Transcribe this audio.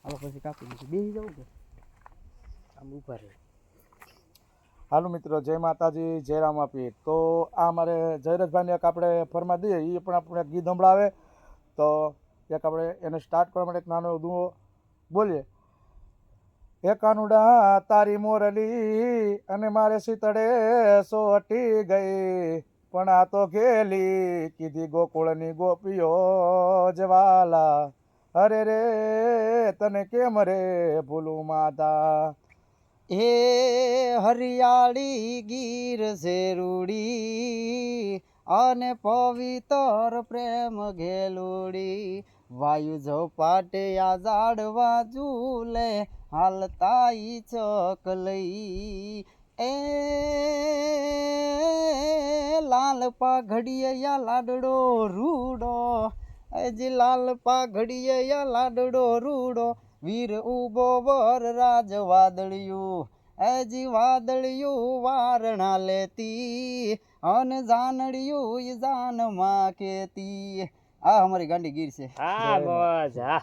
આમાં પછી કાપી દીધું બેસી જવું કે આમ ઊભા રહે. હાલો મિત્રો, જય માતાજી, જય રામાપીર. તો આ અમારે જયરાજભાઈને એક આપણે ફરમા દઈએ, એ પણ આપણે ગીત સંભળાવે. તો એક આપણે એને સ્ટાર્ટ કરવા માટે એક નાનો દુઓ બોલીએ. એ કાનુડા તારી મોરલી અને મારે શીતળે સોટી ગઈ, પણ આ તો ઘેલી કીધી ગોકુળની ગોપીઓ જવાલા. અરે રે તને કેમ રે ભૂલું માતા. એ હરિયાળી ગીર શેરુડી અને પવિત્ર પ્રેમ ઘેલુડી, વાયુ ઝપાટે આ ઝાડવા ઝૂલે હાલતા ઈ ચકલઈ. એ લાલ પાઘડીએ યા લાડડો રૂડો, હજી લાલ પાઘડીએ યા લાડડો રૂડો, વીર ઉભો વર રાજ વાદળિયું, હજી વાદળિયું વારણા લેતી અને જાનડિયું જાનમાં કેતી. આ અમારી ગાંડી ગીર છે. હા બસ હા.